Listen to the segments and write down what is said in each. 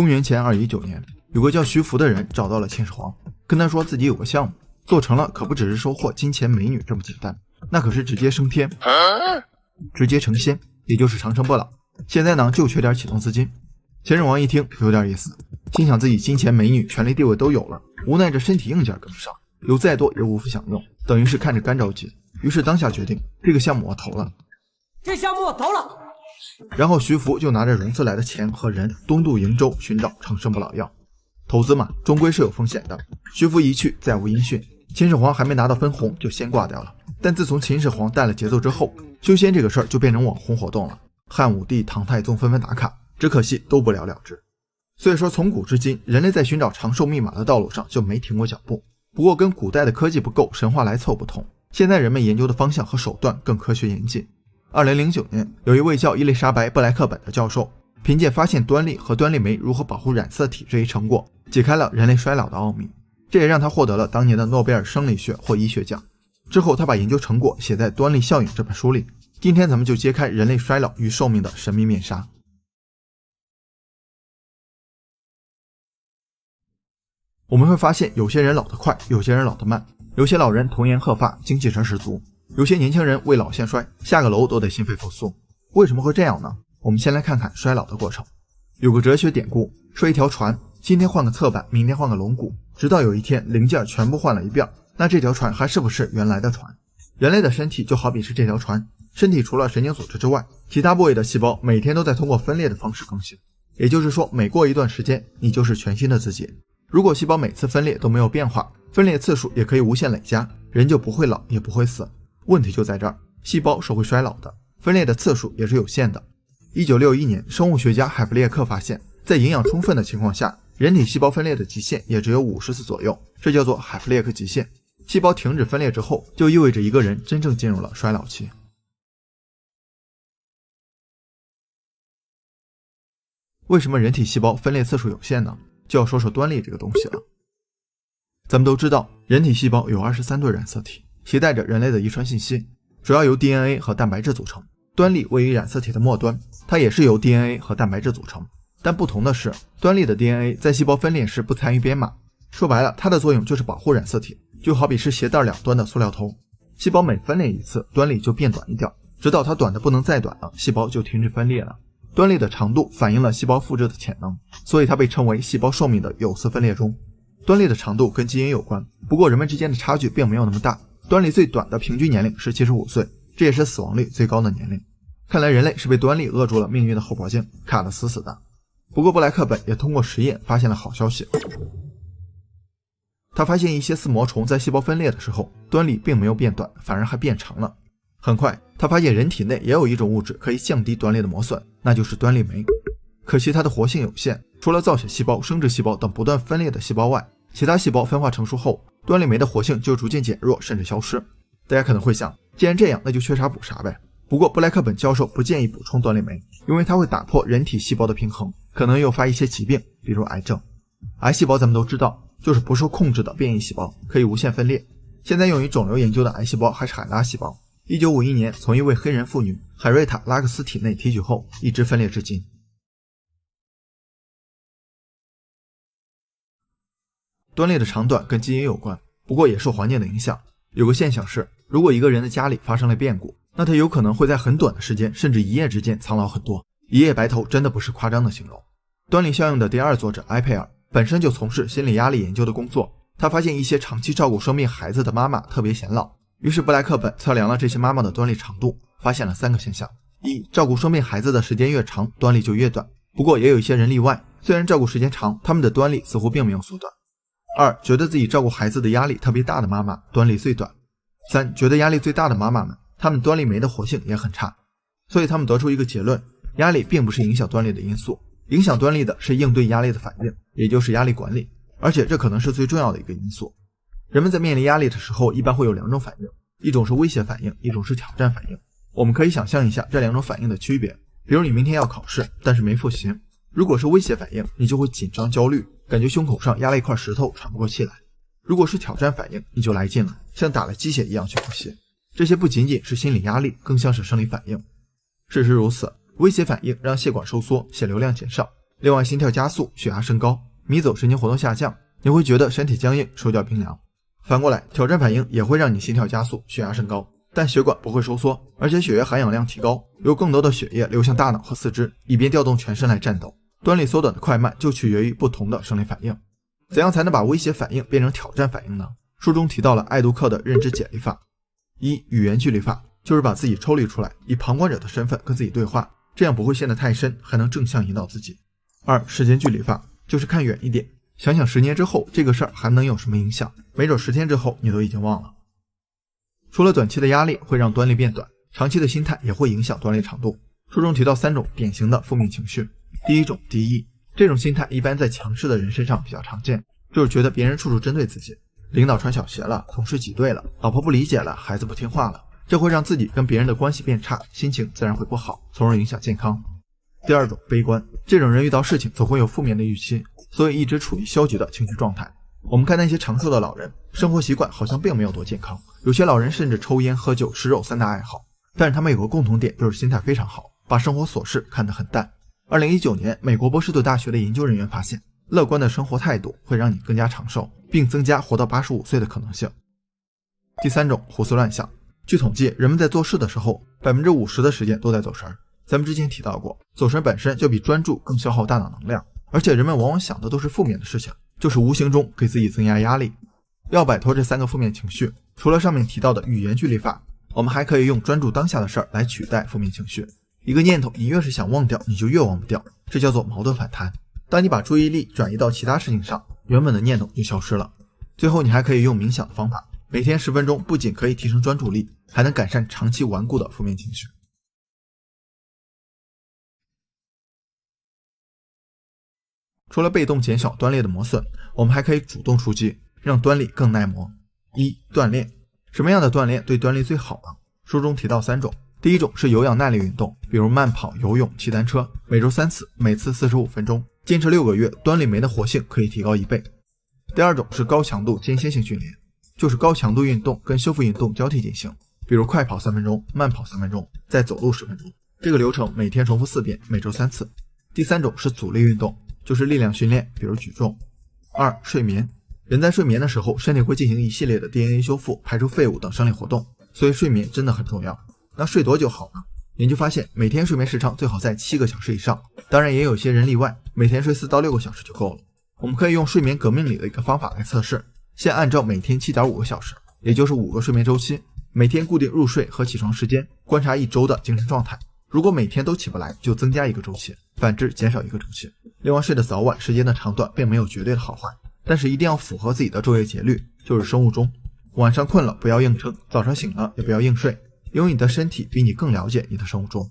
公元前219年，有个叫徐福的人找到了秦始皇，跟他说自己有个项目，做成了可不只是收获金钱美女这么简单，那可是直接升天，直接成仙，也就是长生不老。现在呢就缺点启动资金。秦始皇一听有点意思，心想自己金钱美女权力地位都有了，无奈这身体硬件跟不上，有再多也无福享用，等于是看着干着急。于是当下决定，这个项目我投了，这项目我投了。然后徐福就拿着融资来的钱和人东渡瀛州寻找长生不老药。投资嘛，终归是有风险的。徐福一去再无音讯，秦始皇还没拿到分红就先挂掉了。但自从秦始皇带了节奏之后，修仙这个事儿就变成网红活动了，汉武帝、唐太宗纷纷打卡，只可惜都不了了之。所以说从古至今，人类在寻找长寿密码的道路上就没停过脚步。不过跟古代的科技不够，神话来凑不同，现在人们研究的方向和手段更科学严谨。2009年，有一位叫伊丽莎白·布莱克本的教授，凭借发现端粒和端粒酶如何保护染色体这一成果，解开了人类衰老的奥秘，这也让他获得了当年的诺贝尔生理学或医学奖。之后他把研究成果写在《端粒效应》这本书里。今天咱们就揭开人类衰老与寿命的神秘面纱。我们会发现有些人老得快，有些人老得慢，有些老人童颜鹤发，精气神十足，有些年轻人未老先衰，下个楼都得心肺复苏。为什么会这样呢？我们先来看看衰老的过程。有个哲学典故说，一条船今天换个侧板，明天换个龙骨，直到有一天零件全部换了一遍，那这条船还是不是原来的船？人类的身体就好比是这条船，身体除了神经组织之外，其他部位的细胞每天都在通过分裂的方式更新，也就是说每过一段时间你就是全新的自己。如果细胞每次分裂都没有变化，分裂次数也可以无限累加，人就不会老也不会死。问题就在这儿，细胞是会衰老的，分裂的次数也是有限的。1961年，生物学家海弗列克发现，在营养充分的情况下，人体细胞分裂的极限也只有50次左右，这叫做海弗列克极限。细胞停止分裂之后，就意味着一个人真正进入了衰老期。为什么人体细胞分裂次数有限呢？就要说说端粒这个东西了。咱们都知道，人体细胞有23对染色体，携带着人类的遗传信息，主要由 DNA 和蛋白质组成。端粒位于染色体的末端，它也是由 DNA 和蛋白质组成。但不同的是，端粒的 DNA 在细胞分裂时不参与编码，说白了，它的作用就是保护染色体，就好比是鞋带两端的塑料头。细胞每分裂一次，端粒就变短一点，直到它短的不能再短了，细胞就停止分裂了。端粒的长度反映了细胞复制的潜能，所以它被称为细胞寿命的有丝分裂中。端粒的长度跟基因有关，不过人们之间的差距并没有那么大。端粒最短的平均年龄是75岁，这也是死亡率最高的年龄。看来人类是被端粒扼住了命运的后脖颈，卡得死死的。不过布莱克本也通过实验发现了好消息。他发现一些丝膜虫在细胞分裂的时候，端粒并没有变短，反而还变长了。很快他发现人体内也有一种物质可以降低端粒的磨损，那就是端粒酶。可惜它的活性有限，除了造血细胞、生殖细胞等不断分裂的细胞外，其他细胞分化成熟后，端粒酶的活性就逐渐减弱甚至消失。大家可能会想，既然这样，那就缺啥补啥呗。不过布莱克本教授不建议补充端粒酶，因为它会打破人体细胞的平衡，可能诱发一些疾病，比如癌症。癌细胞咱们都知道，就是不受控制的变异细胞，可以无限分裂。现在用于肿瘤研究的癌细胞还是海拉细胞，1951年从一位黑人妇女海瑞塔·拉克斯体内提取后，一直分裂至今。端粒的长短跟基因有关，不过也受环境的影响。有个现象是，如果一个人的家里发生了变故，那他有可能会在很短的时间，甚至一夜之间苍老很多，一夜白头真的不是夸张的形容。端粒效应的第二作者埃佩尔本身就从事心理压力研究的工作，他发现一些长期照顾生病孩子的妈妈特别显老，于是布莱克本测量了这些妈妈的端粒长度，发现了3个现象：一、照顾生病孩子的时间越长，端粒就越短，不过也有一些人例外，虽然照顾时间长，他们的端粒似乎并没有缩短。2、觉得自己照顾孩子的压力特别大的妈妈，端粒最短。3、觉得压力最大的妈妈们，她们端粒酶的活性也很差。所以他们得出一个结论，压力并不是影响端粒的因素，影响端粒的是应对压力的反应，也就是压力管理，而且这可能是最重要的一个因素。人们在面临压力的时候，一般会有2种反应，一种是威胁反应，一种是挑战反应。我们可以想象一下这2种反应的区别。比如你明天要考试，但是没复习，如果是威胁反应，你就会紧张焦虑，感觉胸口上压了一块石头，喘不过气来。如果是挑战反应，你就来劲了，像打了鸡血一样去复习。这些不仅仅是心理压力，更像是生理反应。事实如此，威胁反应让血管收缩，血流量减少，另外，心跳加速，血压升高，迷走神经活动下降，你会觉得身体僵硬，手脚冰凉。反过来，挑战反应也会让你心跳加速，血压升高，但血管不会收缩，而且血液含氧量提高，有更多的血液流向大脑和四肢，以便调动全身来战斗。端粒缩短的快慢就取决于不同的生理反应。怎样才能把威胁反应变成挑战反应呢？书中提到了爱杜克的认知解离法。一、语言距离法，就是把自己抽离出来，以旁观者的身份跟自己对话，这样不会陷得太深，还能正向引导自己。二、时间距离法，就是看远一点，想想10年之后这个事儿还能有什么影响，没准10天之后你都已经忘了。除了短期的压力会让端粒变短，长期的心态也会影响端粒长度。书中提到3种典型的负面情绪。第一种，敌意，这种心态一般在强势的人身上比较常见，就是觉得别人处处针对自己，领导穿小鞋了，同事挤兑了，老婆不理解了，孩子不听话了，这会让自己跟别人的关系变差，心情自然会不好，从而影响健康。第二种，悲观，这种人遇到事情总会有负面的预期，所以一直处于消极的情绪状态。我们看那些长寿的老人，生活习惯好像并没有多健康，有些老人甚至抽烟、喝酒、吃肉3大爱好，但是他们有个共同点，就是心态非常好，把生活琐事看得很淡。2019年，美国波士顿大学的研究人员发现，乐观的生活态度会让你更加长寿，并增加活到85岁的可能性。第三种，胡思乱想。据统计，人们在做事的时候，50%的时间都在走神。咱们之前提到过，走神本身就比专注更消耗大脑能量，而且人们往往想的都是负面的事情，就是无形中给自己增加压力。要摆脱这3个负面情绪，除了上面提到的语言距离法，我们还可以用专注当下的事儿来取代负面情绪。一个念头你越是想忘掉，你就越忘不掉，这叫做矛盾反弹。当你把注意力转移到其他事情上，原本的念头就消失了。最后你还可以用冥想的方法，每天10分钟，不仅可以提升专注力，还能改善长期顽固的负面情绪。除了被动减小端粒的磨损，我们还可以主动出击，让端粒更耐磨。一、锻炼。什么样的锻炼对端粒最好呢？书中提到3种。第一种是有氧耐力运动，比如慢跑、游泳、骑单车，每周3次，每次45分钟，坚持6个月，端粒酶的活性可以提高1倍。第二种是高强度间歇性训练，就是高强度运动跟修复运动交替进行，比如快跑3分钟，慢跑3分钟，再走路10分钟，这个流程每天重复4遍，每周3次。第三种是阻力运动，就是力量训练，比如举重。二、睡眠。人在睡眠的时候，身体会进行一系列的 DNA 修复、排出废物等生理活动，所以睡眠真的很重要。那睡多久好呢？研究发现，每天睡眠时长最好在7个小时以上，当然也有些人例外，每天睡4到6个小时就够了。我们可以用睡眠革命里的一个方法来测试，先按照每天 7.5 个小时，也就是5个睡眠周期，每天固定入睡和起床时间，观察1周的精神状态。如果每天都起不来，就增加1个周期，反之减少1个周期。另外，睡的早晚时间的长短并没有绝对的好坏，但是一定要符合自己的昼夜节律，就是生物钟。晚上困了不要硬撑，早上醒了也不要硬睡，因为你的身体比你更了解你的生物钟。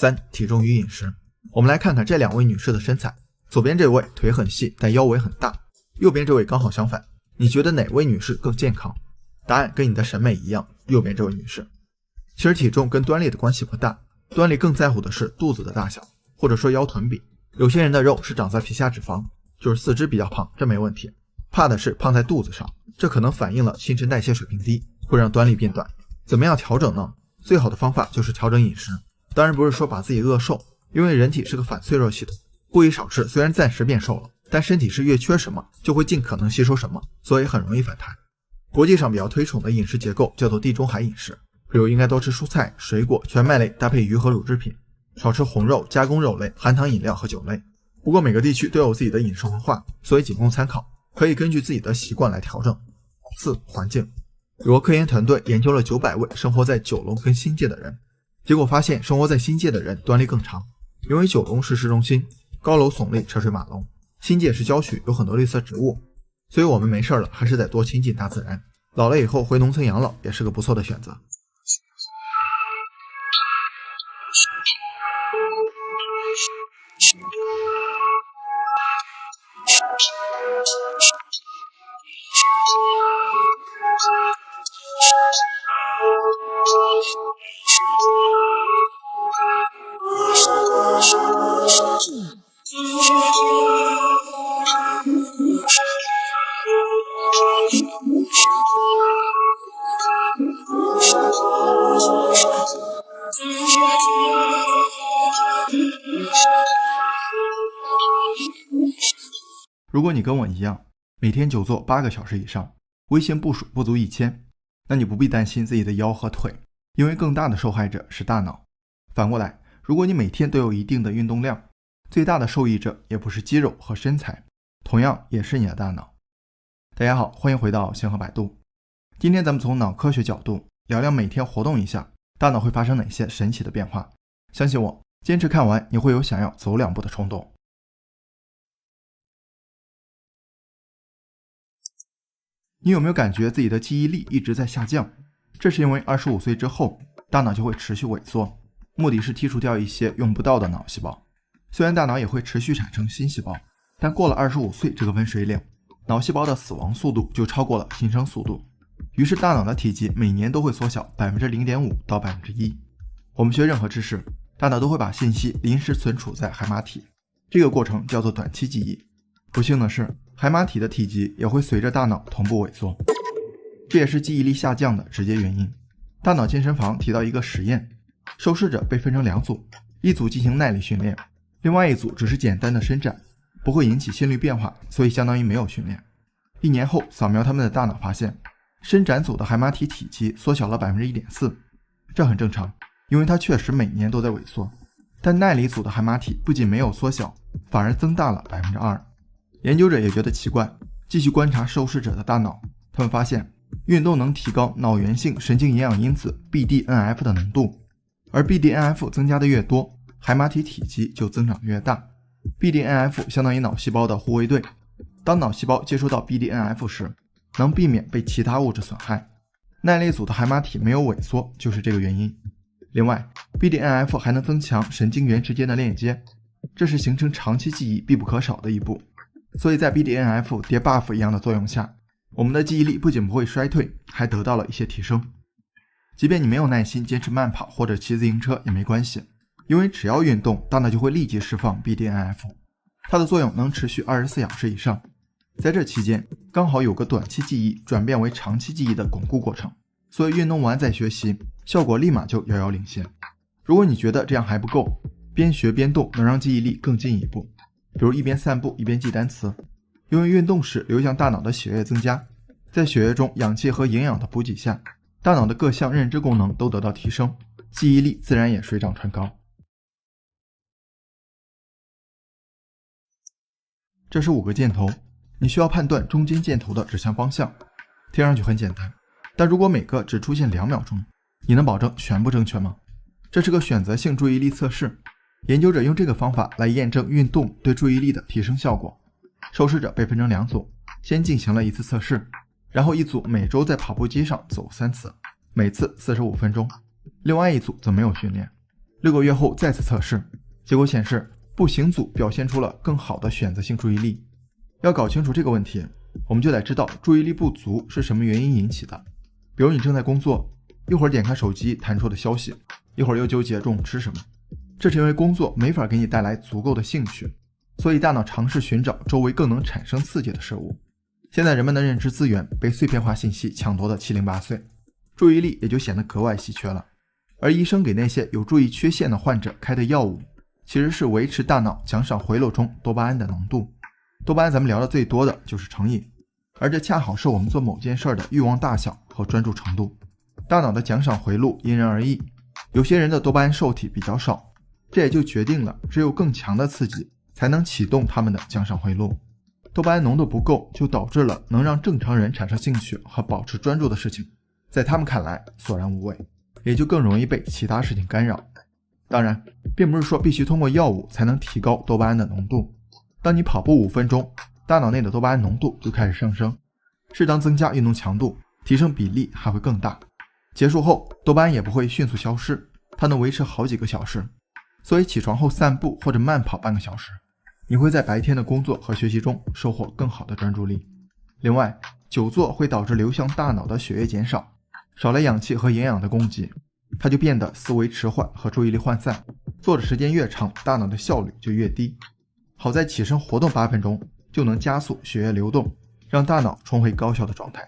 三、体重与饮食。我们来看看这2位女士的身材，左边这位腿很细，但腰围很大，右边这位刚好相反。你觉得哪位女士更健康？答案跟你的审美一样，右边这位女士。其实体重跟端粒的关系不大，端粒更在乎的是肚子的大小，或者说腰臀比。有些人的肉是长在皮下脂肪，就是四肢比较胖，这没问题。怕的是胖在肚子上，这可能反映了新陈代谢水平低，会让端粒变短。怎么样调整呢？最好的方法就是调整饮食，当然不是说把自己饿瘦，因为人体是个反脆弱系统，故意少吃虽然暂时变瘦了，但身体是越缺什么就会尽可能吸收什么，所以很容易反弹。国际上比较推崇的饮食结构叫做地中海饮食，比如应该多吃蔬菜、水果、全麦类搭配鱼和乳制品，少吃红肉、加工肉类、含糖饮料和酒类。不过每个地区都有自己的饮食文化，所以仅供参考，可以根据自己的习惯来调整。四、环境。有个科研团队研究了900位生活在九龙跟新界的人，结果发现生活在新界的人端粒更长，因为九龙是市中心，高楼耸立，车水马龙，新界是郊区，有很多绿色植物，所以我们没事了还是得多亲近大自然，老了以后回农村养老也是个不错的选择。如果你跟我一样，每天久坐8个小时以上，微信步数不足1000，那你不必担心自己的腰和腿，因为更大的受害者是大脑。反过来，如果你每天都有一定的运动量，最大的受益者也不是肌肉和身材，同样也是你的大脑。大家好，欢迎回到星河百度。今天咱们从脑科学角度聊聊每天活动一下，大脑会发生哪些神奇的变化。相信我，坚持看完你会有想要走2步的冲动。你有没有感觉自己的记忆力一直在下降？这是因为25岁之后，大脑就会持续萎缩，目的是剔除掉一些用不到的脑细胞。虽然大脑也会持续产生新细胞，但过了25岁这个分水岭，脑细胞的死亡速度就超过了新生速度，于是大脑的体积每年都会缩小 0.5% 到 1%。 我们学任何知识，大脑都会把信息临时存储在海马体，这个过程叫做短期记忆。不幸的是，海马体的体积也会随着大脑同步萎缩，这也是记忆力下降的直接原因。大脑健身房提到一个实验，受试者被分成2组，一组进行耐力训练，另外一组只是简单的伸展，不会引起心率变化，所以相当于没有训练。1年后扫描他们的大脑，发现伸展组的海马体体积缩小了 1.4%， 这很正常，因为它确实每年都在萎缩。但耐力组的海马体不仅没有缩小，反而增大了 2%。 研究者也觉得奇怪，继续观察受试者的大脑，他们发现运动能提高脑源性神经营养因子 BDNF 的浓度，而 BDNF 增加的越多，海马体体积就增长得越大。 BDNF 相当于脑细胞的护卫队，当脑细胞接收到 BDNF 时，能避免被其他物质损害。耐力组的海马体没有萎缩就是这个原因。另外， BDNF 还能增强神经元之间的链接，这是形成长期记忆必不可少的一步。所以在 BDNF 叠 buff 一样的作用下，我们的记忆力不仅不会衰退，还得到了一些提升。即便你没有耐心坚持慢跑或者骑自行车也没关系，因为只要运动，大脑就会立即释放 BDNF， 它的作用能持续24小时以上。在这期间，刚好有个短期记忆转变为长期记忆的巩固过程，所以运动完再学习，效果立马就遥遥领先。如果你觉得这样还不够，边学边动能让记忆力更进一步，比如一边散步一边记单词，因为运动时流向大脑的血液增加，在血液中氧气和营养的补给下，大脑的各项认知功能都得到提升，记忆力自然也水涨船高。这是5个箭头，你需要判断中间箭头的指向方向。听上去很简单，但如果每个只出现2秒钟，你能保证全部正确吗？这是个选择性注意力测试，研究者用这个方法来验证运动对注意力的提升效果。受试者被分成2组，先进行了1次测试，然后一组每周在跑步机上走3次，每次45分钟，另外一组则没有训练。6个月后再次测试，结果显示步行组表现出了更好的选择性注意力。要搞清楚这个问题，我们就得知道注意力不足是什么原因引起的。比如你正在工作，一会儿点开手机弹出的消息，一会儿又纠结中午吃什么，这是因为工作没法给你带来足够的兴趣，所以大脑尝试寻找周围更能产生刺激的事物。现在人们的认知资源被碎片化信息抢夺的七零八碎，注意力也就显得格外稀缺了。而医生给那些有注意缺陷的患者开的药物，其实是维持大脑奖赏回路中多巴胺的浓度。多巴胺咱们聊的最多的就是成瘾，而这恰好是我们做某件事的欲望大小和专注程度。大脑的奖赏回路因人而异，有些人的多巴胺受体比较少，这也就决定了只有更强的刺激才能启动他们的奖赏回路。多巴胺浓度不够，就导致了能让正常人产生兴趣和保持专注的事情，在他们看来索然无味，也就更容易被其他事情干扰。当然，并不是说必须通过药物才能提高多巴胺的浓度。当你跑步5分钟，大脑内的多巴胺浓度就开始上升，适当增加运动强度，提升比例还会更大。结束后，多巴胺也不会迅速消失，它能维持好几个小时。所以起床后散步或者慢跑半个小时，你会在白天的工作和学习中收获更好的专注力。另外，久坐会导致流向大脑的血液减少，少了氧气和营养的供给，它就变得思维迟缓和注意力涣散，坐的时间越长，大脑的效率就越低。好在起身活动8分钟就能加速血液流动，让大脑重回高效的状态。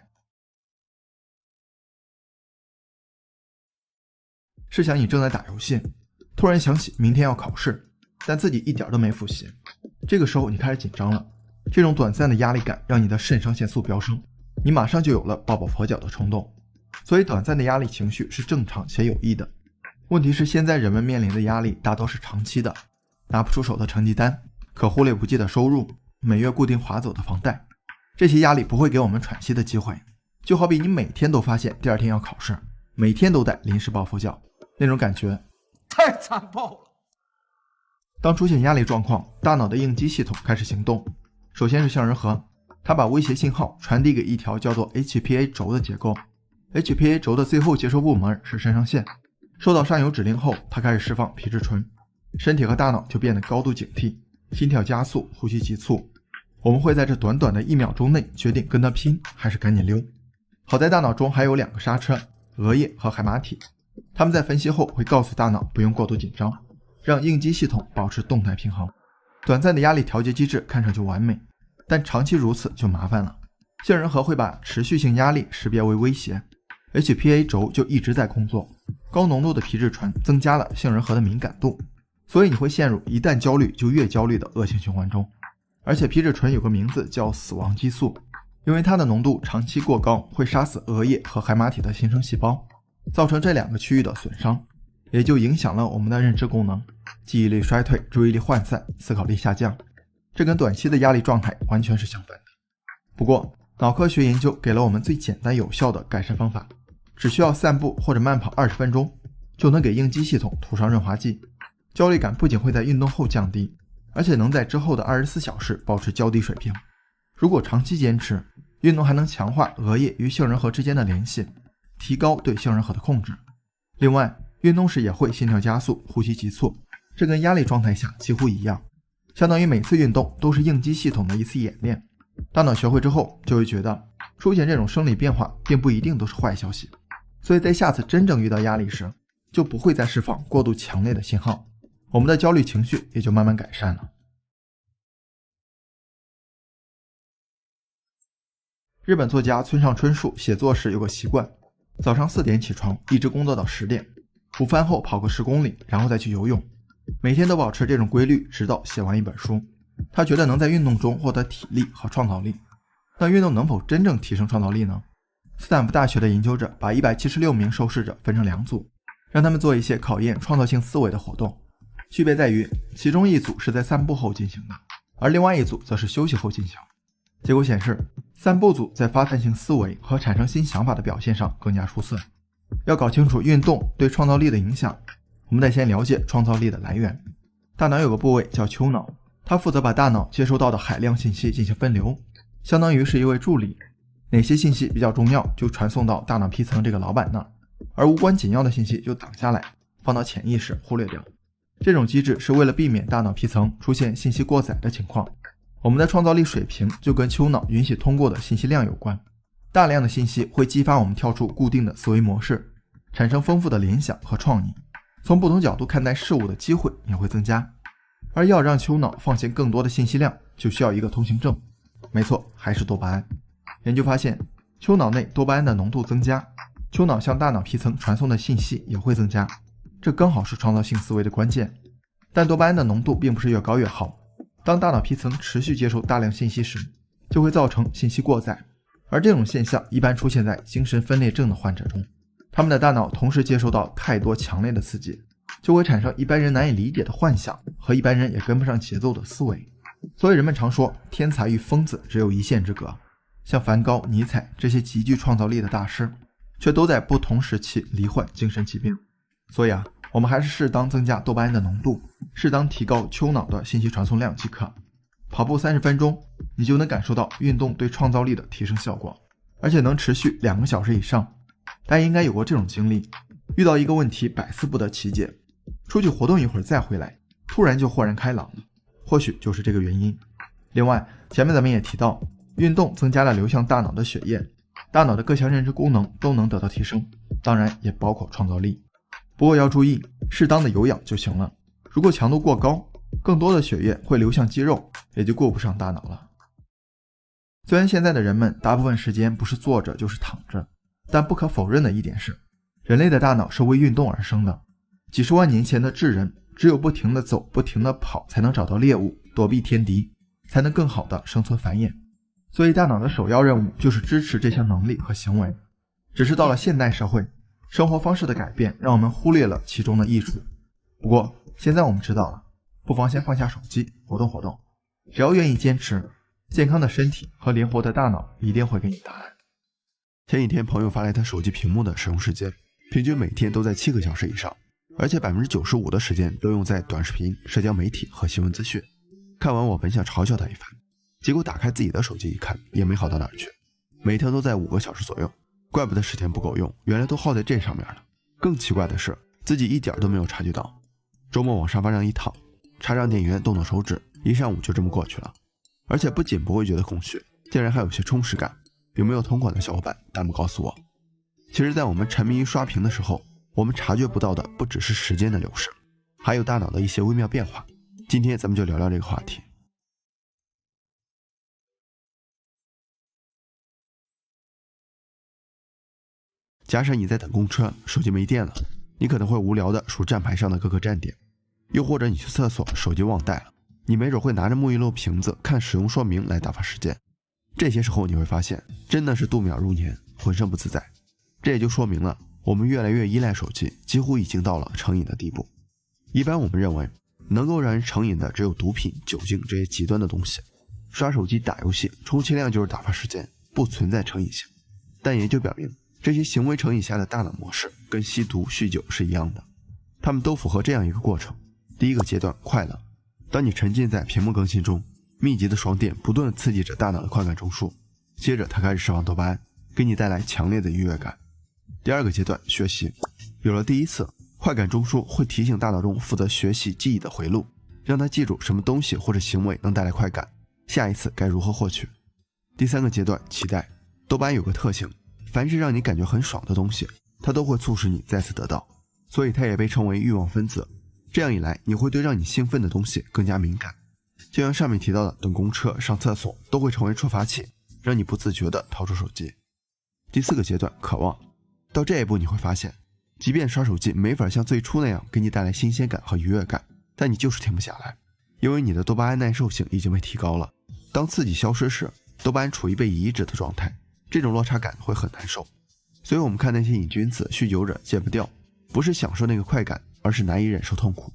试想你正在打游戏，突然想起明天要考试，但自己一点都没复习，这个时候你开始紧张了，这种短暂的压力感让你的肾上腺素飙升，你马上就有了抱抱佛脚的冲动。所以短暂的压力情绪是正常且有益的。问题是现在人们面临的压力大多是长期的，拿不出手的成绩单，可忽略不计的收入，每月固定划走的房贷，这些压力不会给我们喘息的机会。就好比你每天都发现第二天要考试，每天都得临时抱佛脚，那种感觉太残暴了。当出现压力状况，大脑的应激系统开始行动。首先是杏仁核，它把威胁信号传递给一条叫做 HPA 轴的结构。HPA 轴的最后接收部门是肾上腺，收到上游指令后，它开始释放皮质醇，身体和大脑就变得高度警惕，心跳加速，呼吸急促。我们会在这短短的1秒钟内决定跟它拼还是赶紧溜。好在大脑中还有2个刹车，额叶和海马体，它们在分析后会告诉大脑不用过度紧张，让应激系统保持动态平衡。短暂的压力调节机制看上去完美，但长期如此就麻烦了。杏仁核会把持续性压力识别为威胁， HPA 轴就一直在工作，高浓度的皮质醇增加了杏仁核的敏感度，所以你会陷入一旦焦虑就越焦虑的恶性循环中。而且皮质醇有个名字叫死亡激素，因为它的浓度长期过高，会杀死额叶和海马体的新生细胞，造成这2个区域的损伤，也就影响了我们的认知功能，记忆力衰退，注意力涣散，思考力下降。这跟短期的压力状态完全是相反的。不过脑科学研究给了我们最简单有效的改善方法，只需要散步或者慢跑20分钟，就能给应激系统涂上润滑剂。焦虑感不仅会在运动后降低，而且能在之后的24小时保持较低水平。如果长期坚持，运动还能强化额叶与杏仁核之间的联系，提高对杏仁核的控制。另外，运动时也会心跳加速，呼吸急促，这跟压力状态下几乎一样，相当于每次运动都是应激系统的一次演练。大脑学会之后就会觉得出现这种生理变化并不一定都是坏消息，所以在下次真正遇到压力时，就不会再释放过度强烈的信号，我们的焦虑情绪也就慢慢改善了。日本作家村上春树写作时有个习惯，早上4点起床，一直工作到10点，午饭后跑个10公里，然后再去游泳，每天都保持这种规律，直到写完一本书。他觉得能在运动中获得体力和创造力。那运动能否真正提升创造力呢？斯坦福大学的研究者把176名受试者分成2组，让他们做一些考验创造性思维的活动。区别在于，其中一组是在散步后进行的，而另外一组则是休息后进行。结果显示，散步组在发散性思维和产生新想法的表现上更加出色。要搞清楚运动对创造力的影响，我们得先了解创造力的来源。大脑有个部位叫丘脑，它负责把大脑接收到的海量信息进行分流，相当于是一位助理。哪些信息比较重要，就传送到大脑皮层这个老板那儿，而无关紧要的信息就挡下来，放到潜意识忽略掉。这种机制是为了避免大脑皮层出现信息过载的情况。我们的创造力水平就跟丘脑允许通过的信息量有关。大量的信息会激发我们跳出固定的思维模式，产生丰富的联想和创意，从不同角度看待事物的机会也会增加。而要让丘脑放现更多的信息量，就需要一个通行证。没错，还是多巴胺。研究发现，丘脑内多巴胺的浓度增加，丘脑向大脑皮层传送的信息也会增加，这刚好是创造性思维的关键。但多巴胺的浓度并不是越高越好，当大脑皮层持续接受大量信息时，就会造成信息过载，而这种现象一般出现在精神分裂症的患者中。他们的大脑同时接受到太多强烈的刺激，就会产生一般人难以理解的幻想和一般人也跟不上节奏的思维。所以人们常说天才与疯子只有一线之隔，像梵高、尼采这些极具创造力的大师，却都在不同时期罹患精神疾病。所以我们还是适当增加多巴胺的浓度，适当提高丘脑的信息传送量即可。跑步30分钟，你就能感受到运动对创造力的提升效果，而且能持续2个小时以上。大家应该有过这种经历，遇到一个问题百思不得其解，出去活动一会儿再回来，突然就豁然开朗了，或许就是这个原因。另外，前面咱们也提到，运动增加了流向大脑的血液，大脑的各项认知功能都能得到提升，当然也包括创造力。不过要注意，适当的有氧就行了，如果强度过高，更多的血液会流向肌肉，也就顾不上大脑了。虽然现在的人们大部分时间不是坐着就是躺着，但不可否认的一点是，人类的大脑是为运动而生的。几十万年前的智人只有不停地走，不停地跑，才能找到猎物，躲避天敌，才能更好的生存繁衍。所以大脑的首要任务就是支持这项能力和行为。只是到了现代社会，生活方式的改变让我们忽略了其中的益处。不过现在我们知道了，不妨先放下手机，活动活动。只要愿意坚持，健康的身体和灵活的大脑一定会给你答案。前几天朋友发来他手机屏幕的使用时间，平均每天都在7个小时以上，而且 95% 的时间都用在短视频、社交媒体和新闻资讯。看完我本想嘲笑他一番，结果打开自己的手机一看，也没好到哪儿去，每天都在5个小时左右。怪不得时间不够用，原来都耗在这上面了。更奇怪的是，自己一点都没有察觉到。周末往沙发上一躺，插上电源，动动手指，一上午就这么过去了。而且不仅不会觉得空虚，竟然还有些充实感。有没有同款的小伙伴弹幕告诉我。其实在我们沉迷于刷屏的时候，我们察觉不到的不只是时间的流逝，还有大脑的一些微妙变化。今天咱们就聊聊这个话题。假设你在等公车，手机没电了，你可能会无聊的数站牌上的各个站点，又或者你去厕所，手机忘带了，你没准会拿着沐浴露瓶子看使用说明来打发时间。这些时候你会发现，真的是度秒如年，浑身不自在。这也就说明了，我们越来越依赖手机，几乎已经到了成瘾的地步。一般我们认为，能够让人成瘾的只有毒品、酒精这些极端的东西。刷手机、打游戏，充其量就是打发时间，不存在成瘾性。但也就表明，这些行为成瘾下的大脑模式跟吸毒、酗酒是一样的，它们都符合这样一个过程。第一个阶段，快乐。当你沉浸在屏幕更新中，密集的双电不断刺激着大脑的快感中枢，接着它开始释放多巴胺，给你带来强烈的愉悦感。第二个阶段，学习。有了第一次，快感中枢会提醒大脑中负责学习记忆的回路，让它记住什么东西或者行为能带来快感，下一次该如何获取。第三个阶段，期待。多巴胺有个特性，凡是让你感觉很爽的东西，它都会促使你再次得到，所以它也被称为欲望分子。这样一来，你会对让你兴奋的东西更加敏感。就像上面提到的，等公车、上厕所都会成为触发器，让你不自觉地掏出手机。第四个阶段，渴望。到这一步你会发现，即便刷手机没法像最初那样给你带来新鲜感和愉悦感，但你就是停不下来，因为你的多巴胺耐受性已经被提高了。当刺激消失时，多巴胺处于被抑制的状态，这种落差感会很难受。所以我们看那些瘾君子、酗酒者戒不掉，不是享受那个快感，而是难以忍受痛苦。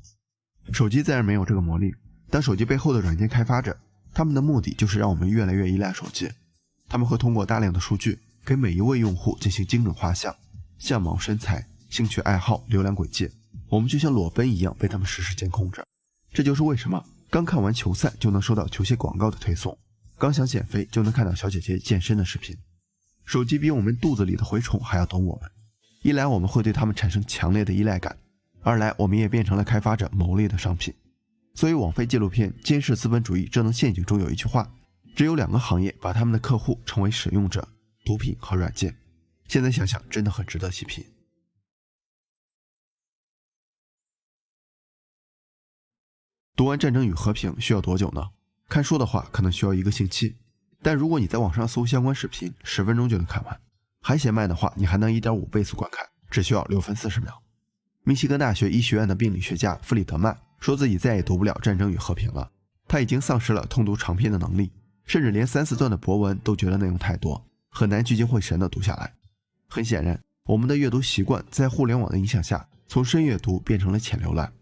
手机自然没有这个魔力，但手机背后的软件开发者，他们的目的就是让我们越来越依赖手机。他们会通过大量的数据，给每一位用户进行精准画像，相貌、身材、兴趣爱好、浏览轨迹，我们就像裸奔一样被他们实时监控着。这就是为什么刚看完球赛就能收到球鞋广告的推送，刚想减肥就能看到小姐姐健身的视频。手机比我们肚子里的蛔虫还要懂我们，一来我们会对他们产生强烈的依赖感，二来我们也变成了开发者牟利的商品。所以网飞纪录片《监视资本主义智能陷阱》中有一句话，只有2个行业把他们的客户称为使用者，毒品和软件。现在想想真的很值得细品。读完《战争与和平》需要多久呢？看书的话可能需要1个星期，但如果你在网上搜相关视频，10分钟就能看完。还嫌慢的话，你还能 1.5 倍速观看，只需要6分40秒。密西根大学医学院的病理学家弗里德曼说自己再也读不了《战争与和平》了，他已经丧失了通读长篇的能力，甚至连3-4段的博文都觉得内容太多，很难聚精会神地读下来。很显然，我们的阅读习惯在互联网的影响下，从深阅读变成了浅浏览。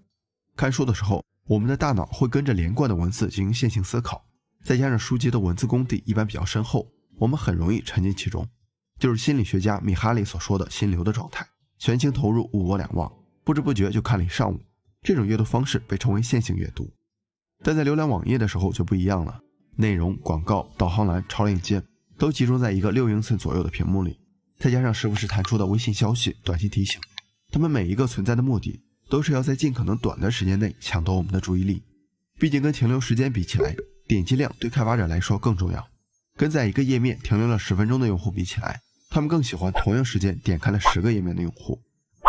看书的时候，我们的大脑会跟着连贯的文字进行线性思考，再加上书籍的文字功底一般比较深厚，我们很容易沉浸其中，就是心理学家米哈里所说的心流的状态，全情投入，物我两忘，不知不觉就看了一上午。这种阅读方式被称为线性阅读。但在浏览网页的时候就不一样了，内容、广告、导航栏、超链接都集中在一个6英寸左右的屏幕里，再加上时不时弹出的微信消息、短信提醒，它们每一个存在的目的都是要在尽可能短的时间内抢夺我们的注意力。毕竟跟停留时间比起来，点击量对开发者来说更重要。跟在一个页面停留了10分钟的用户比起来，他们更喜欢同样时间点开了10个页面的用户，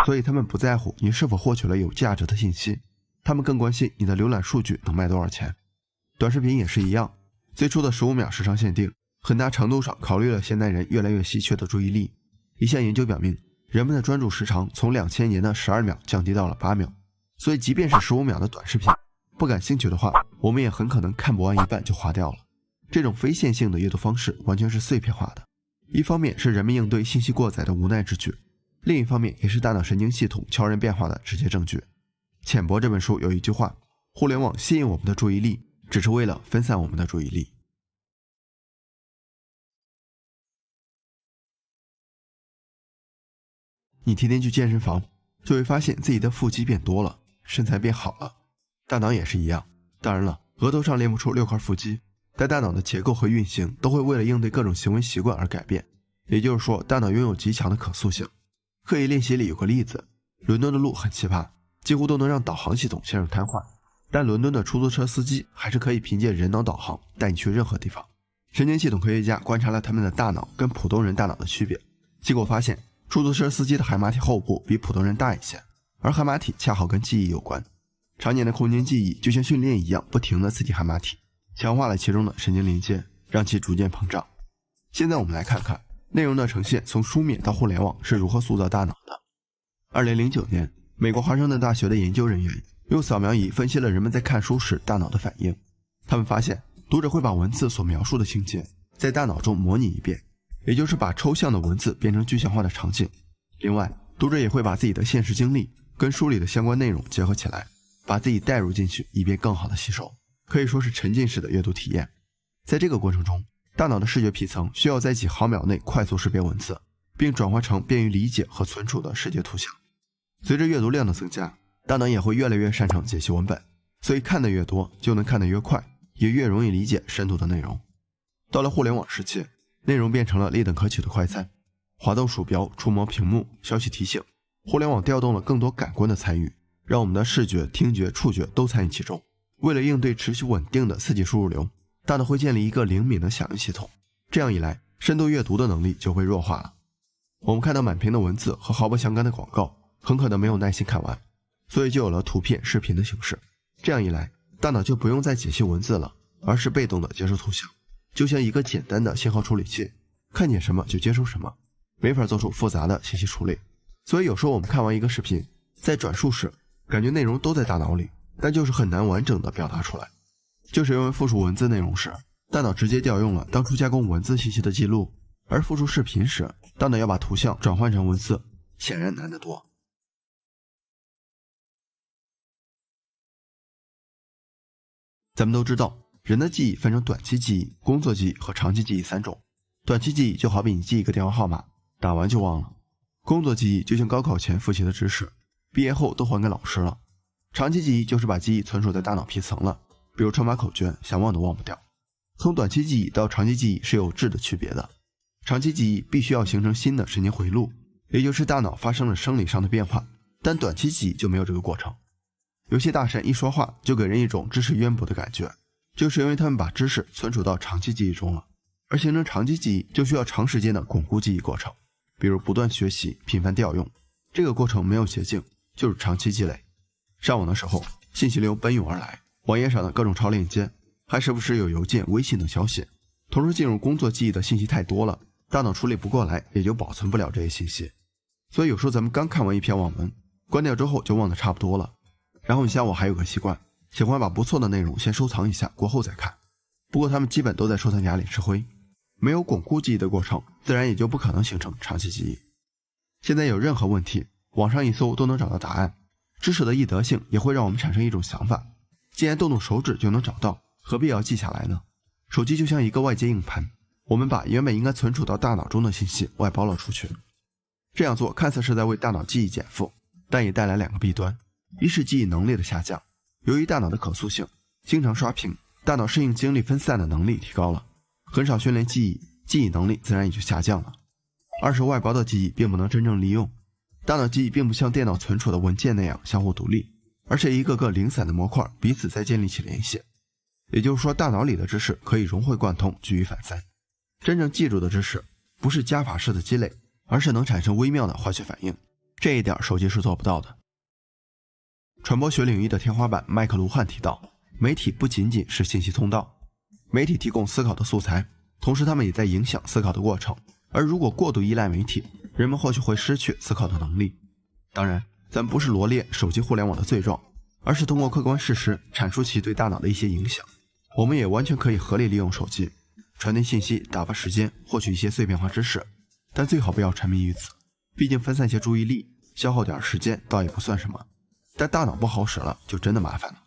所以他们不在乎你是否获取了有价值的信息，他们更关心你的浏览数据能卖多少钱。短视频也是一样，最初的15秒时长限定，很大程度上考虑了现代人越来越稀缺的注意力。一项研究表明，人们的专注时长从2000年的12秒降低到了8秒，所以即便是15秒的短视频，不感兴趣的话，我们也很可能看不完一半就划掉了。这种非线性的阅读方式完全是碎片化的，一方面是人们应对信息过载的无奈之举，另一方面也是大脑神经系统悄然变化的直接证据。浅薄这本书有一句话，互联网吸引我们的注意力，只是为了分散我们的注意力。你天天去健身房，就会发现自己的腹肌变多了，身材变好了。大脑也是一样，当然了，额头上练不出6块腹肌，但大脑的结构和运行都会为了应对各种行为习惯而改变，也就是说，大脑拥有极强的可塑性。刻意练习里有个例子，伦敦的路很奇葩，几乎都能让导航系统陷入瘫痪，但伦敦的出租车司机还是可以凭借人脑导航带你去任何地方。神经系统科学家观察了他们的大脑跟普通人大脑的区别，结果发现出租车司机的海马体后部比普通人大一些，而海马体恰好跟记忆有关。常年的空间记忆就像训练一样，不停地刺激海马体，强化了其中的神经连接，让其逐渐膨胀。现在我们来看看内容的呈现从书面到互联网是如何塑造大脑的。2009年，美国华盛顿大学的研究人员用扫描仪分析了人们在看书时大脑的反应。他们发现，读者会把文字所描述的情节在大脑中模拟一遍，也就是把抽象的文字变成具象化的场景。另外，读者也会把自己的现实经历跟书里的相关内容结合起来，把自己带入进去，以便更好的吸收，可以说是沉浸式的阅读体验。在这个过程中，大脑的视觉皮层需要在几毫秒内快速识别文字，并转化成便于理解和存储的视觉图像。随着阅读量的增加，大脑也会越来越擅长解析文本，所以看得越多就能看得越快，也越容易理解深度的内容。到了互联网时期，内容变成了立等可取的快餐，滑动鼠标、触摸屏幕、消息提醒，互联网调动了更多感官的参与，让我们的视觉、听觉、触觉都参与其中。为了应对持续稳定的刺激输入流，大脑会建立一个灵敏的响应系统，这样一来，深度阅读的能力就会弱化了。我们看到满屏的文字和毫不相干的广告，很可能没有耐心看完，所以就有了图片、视频的形式。这样一来，大脑就不用再解析文字了，而是被动的接收图像，就像一个简单的信号处理器，看见什么就接收什么，没法做出复杂的信息处理。所以有时候我们看完一个视频，在转述时感觉内容都在大脑里，但就是很难完整的表达出来。就是因为复述文字内容时，大脑直接调用了当初加工文字信息的记录，而复述视频时，大脑要把图像转换成文字，显然难得多。咱们都知道，人的记忆分成短期记忆、工作记忆和长期记忆3种。短期记忆就好比你记一个电话号码，打完就忘了；工作记忆就像高考前复习的知识，毕业后都还给老师了；长期记忆就是把记忆存储在大脑皮层了，比如乘法口诀，想忘都忘不掉。从短期记忆到长期记忆是有质的区别的。长期记忆必须要形成新的神经回路，也就是大脑发生了生理上的变化，但短期记忆就没有这个过程。有些大神一说话就给人一种知识渊博的感觉，就是因为他们把知识存储到长期记忆中了。而形成长期记忆就需要长时间的巩固记忆过程，比如不断学习、频繁调用，这个过程没有捷径，就是长期积累。上网的时候，信息流奔涌而来，网页上的各种超链接，还时不时有邮件、微信等消息。同时进入工作记忆的信息太多了，大脑处理不过来，也就保存不了这些信息。所以有时候咱们刚看完一篇网文，关掉之后就忘得差不多了。然后你像我还有个习惯，喜欢把不错的内容先收藏一下，过后再看。不过他们基本都在收藏夹里吃灰，没有巩固记忆的过程，自然也就不可能形成长期记忆。现在有任何问题，网上一搜都能找到答案。知识的易得性也会让我们产生一种想法，既然动动手指就能找到，何必要记下来呢？手机就像一个外接硬盘，我们把原本应该存储到大脑中的信息外包了出去。这样做看似是在为大脑记忆减负，但也带来2个弊端。一是记忆能力的下降，由于大脑的可塑性，经常刷屏，大脑适应精力分散的能力提高了，很少训练记忆，记忆能力自然也就下降了。二是外包的记忆并不能真正利用，大脑记忆并不像电脑存储的文件那样相互独立，而是一个个零散的模块彼此在建立起联系。也就是说，大脑里的知识可以融会贯通，举一反三。真正记住的知识不是加法式的积累，而是能产生微妙的化学反应，这一点手机是做不到的。传播学领域的天花板麦克卢汉提到，媒体不仅仅是信息通道，媒体提供思考的素材，同时他们也在影响思考的过程，而如果过度依赖媒体，人们或许会失去思考的能力。当然，咱不是罗列手机互联网的罪状，而是通过客观事实阐述其对大脑的一些影响。我们也完全可以合理利用手机，传递信息，打发时间，获取一些碎片化知识，但最好不要沉迷于此，毕竟分散些注意力，消耗点时间倒也不算什么，但大脑不好使了就真的麻烦了。